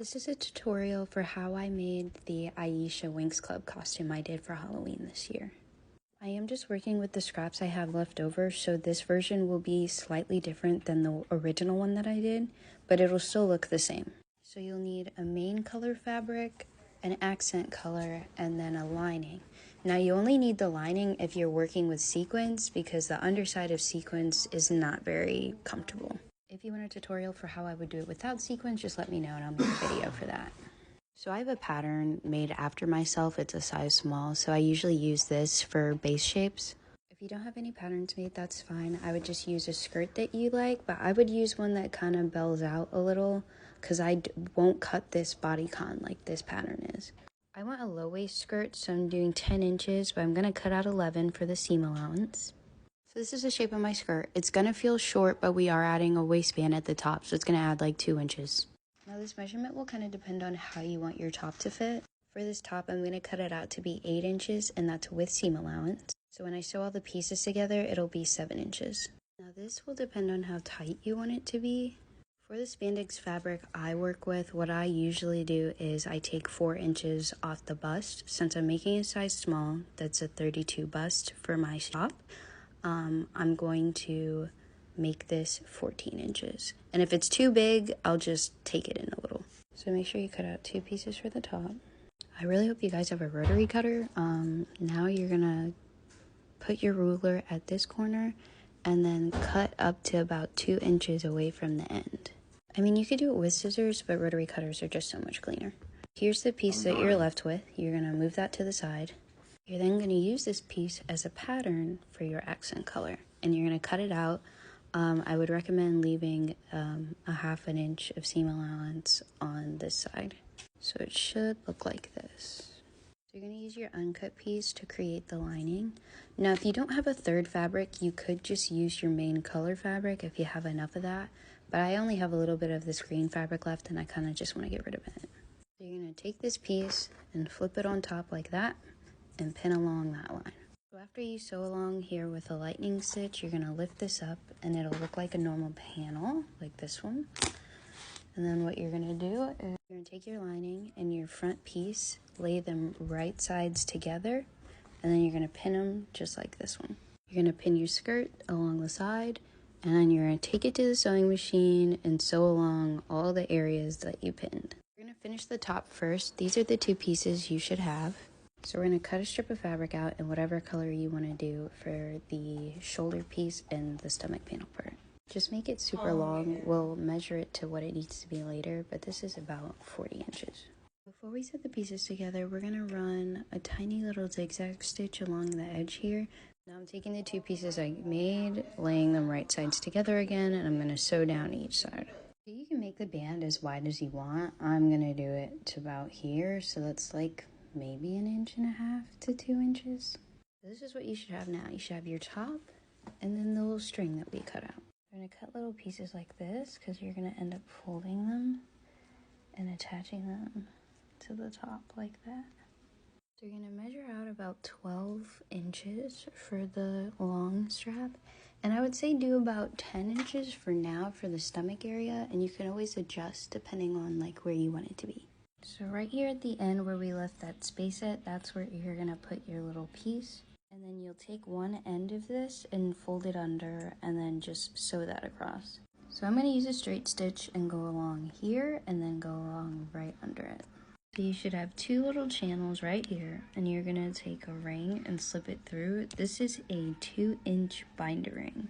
This is a tutorial for how I made the Aisha Winx Club costume I did for Halloween this year. I am just working with the scraps I have left over, so this version will be slightly different than the original one that I did, but it'll still look the same. So you'll need a main color fabric, an accent color, and then a lining. Now you only need the lining if you're working with sequins because the underside of sequins is not very comfortable. If you want a tutorial for how I would do it without sequins, just let me know and I'll make a video for that. So I have a pattern made after myself. It's a size small, so I usually use this for base shapes. If you don't have any patterns made, that's fine. I would just use a skirt that you like, but I would use one that kind of bells out a little because I won't cut this bodycon like this pattern is. I want a low waist skirt, so I'm doing 10 inches, but I'm going to cut out 11 for the seam allowance. So this is the shape of my skirt. It's going to feel short, but we are adding a waistband at the top, so it's going to add like 2 inches. Now this measurement will kind of depend on how you want your top to fit. For this top, I'm going to cut it out to be 8 inches, and that's with seam allowance. So when I sew all the pieces together, it'll be 7 inches. Now this will depend on how tight you want it to be. For the spandex fabric I work with, what I usually do is I take 4 inches off the bust. Since I'm making a size small, that's a 32 bust for my top. I'm going to make this 14 inches. And if it's too big, I'll just take it in a little. So make sure you cut out 2 pieces for the top. I really hope you guys have a rotary cutter. Now you're gonna put your ruler at this corner and then cut up to about 2 inches away from the end. I mean, you could do it with scissors, but rotary cutters are just so much cleaner. Here's the piece that you're left with. You're gonna move that to the side. You're then going to use this piece as a pattern for your accent color, and you're going to cut it out. I would recommend leaving a ½ inch of seam allowance on this side. So it should look like this. So you're going to use your uncut piece to create the lining. Now, if you don't have a third fabric, you could just use your main color fabric if you have enough of that. But I only have a little bit of this green fabric left, and I kind of just want to get rid of it. So you're going to take this piece and flip it on top like that, and pin along that line. So after you sew along here with a lightning stitch, you're going to lift this up and it'll look like a normal panel, like this one. And then what you're going to do is you're going to take your lining and your front piece, lay them right sides together, and then you're going to pin them just like this one. You're going to pin your skirt along the side, and then you're going to take it to the sewing machine and sew along all the areas that you pinned. You're going to finish the top first. These are the 2 pieces you should have. So we're going to cut a strip of fabric out in whatever color you want to do for the shoulder piece and the stomach panel part. Just make it super long. We'll measure it to what it needs to be later, but this is about 40 inches. Before we set the pieces together, we're going to run a tiny little zigzag stitch along the edge here. Now I'm taking the 2 pieces I made, laying them right sides together again, and I'm going to sew down each side. You can make the band as wide as you want. I'm going to do it to about here, so that's like maybe 1.5 inches to 2 inches. This is what you should have now. You should have your top and then the little string that we cut out. We're going to cut little pieces like this because you're going to end up folding them and attaching them to the top like that. So you're going to measure out about 12 inches for the long strap. And I would say do about 10 inches for now for the stomach area, and you can always adjust depending on like where you want it to be. So right here at the end where we left that space at, that's where you're going to put your little piece. And then you'll take one end of this and fold it under and then just sew that across. So I'm going to use a straight stitch and go along here and then go along right under it. So you should have 2 little channels right here, and you're going to take a ring and slip it through. This is a 2-inch binder ring.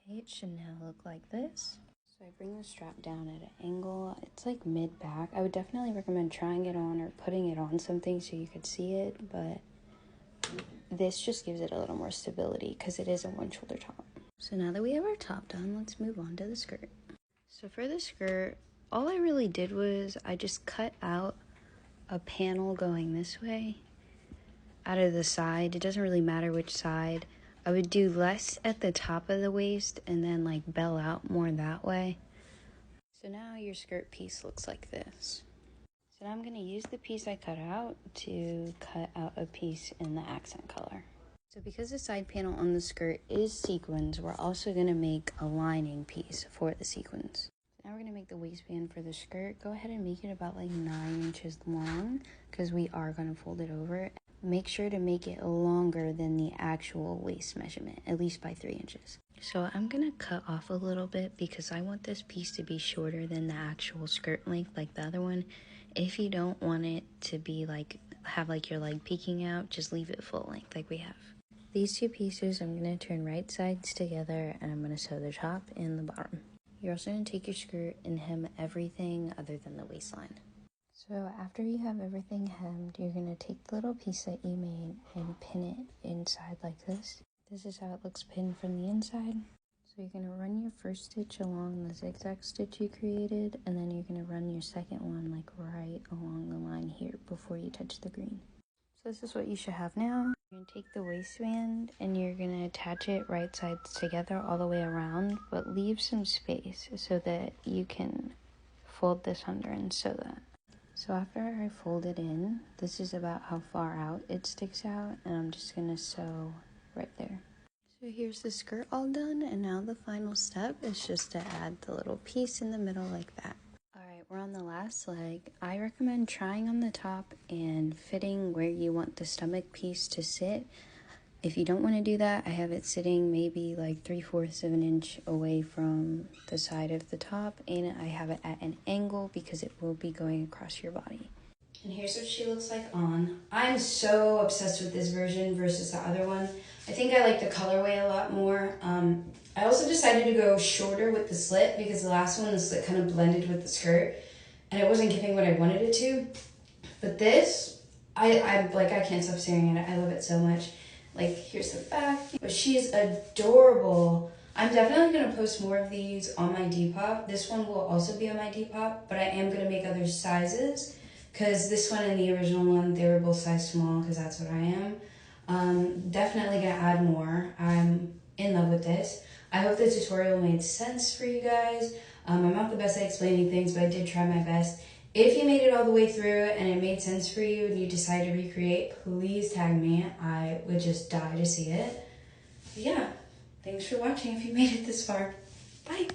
Okay, it should now look like this. So I bring the strap down at an angle. It's like mid-back. I would definitely recommend trying it on or putting it on something so you could see it, but this just gives it a little more stability because it is a 1-shoulder top. So now that we have our top done, let's move on to the skirt. So for the skirt, all I really did was I just cut out a panel going this way out of the side. It doesn't really matter which side. I would do less at the top of the waist and then like bell out more that way. So now your skirt piece looks like this. So now I'm going to use the piece I cut out to cut out a piece in the accent color. So because the side panel on the skirt is sequins, we're also going to make a lining piece for the sequins. Now we're going to make like the waistband for the skirt, go ahead and make it about like 9 inches long because we are going to fold it over. Make sure to make it longer than the actual waist measurement, at least by 3 inches. So I'm going to cut off a little bit because I want this piece to be shorter than the actual skirt length like the other one. If you don't want it to be like, have like your leg peeking out, just leave it full length like we have. These two pieces I'm going to turn right sides together and I'm going to sew the top and the bottom. You're also going to take your skirt and hem everything other than the waistline. So after you have everything hemmed, you're going to take the little piece that you made and pin it inside like this. This is how it looks pinned from the inside. So you're going to run your first stitch along the zigzag stitch you created, and then you're going to run your second one like right along the line here before you touch the green. So this is what you should have now. You're going to take the waistband and you're going to attach it right sides together all the way around, but leave some space so that you can fold this under and sew that. So after I fold it in, this is about how far out it sticks out, and I'm just going to sew right there. So here's the skirt all done, and now the final step is just to add the little piece in the middle like that. Alright, we're on the last leg. I recommend trying on the top and fitting where you want the stomach piece to sit. If you don't want to do that, I have it sitting maybe like 3/4 of an inch away from the side of the top, and I have it at an angle because it will be going across your body. And here's what she looks like on. I'm so obsessed with this version versus the other one. I think I like the colorway a lot more. I also decided to go shorter with the slit because the last one, the slit kind of blended with the skirt and it wasn't giving what I wanted it to. But this, I can't stop staring at it. I love it so much. Like, here's the back. But she's adorable. I'm definitely going to post more of these on my Depop. This one will also be on my Depop, but I am going to make other sizes because this one and the original one, they were both size small because that's what I am. Definitely going to add more. I'm in love with this. I hope the tutorial made sense for you guys. I'm not the best at explaining things, but I did try my best. If you made it all the way through and it made sense for you and you decide to recreate, please tag me. I would just die to see it. But yeah, thanks for watching if you made it this far. Bye.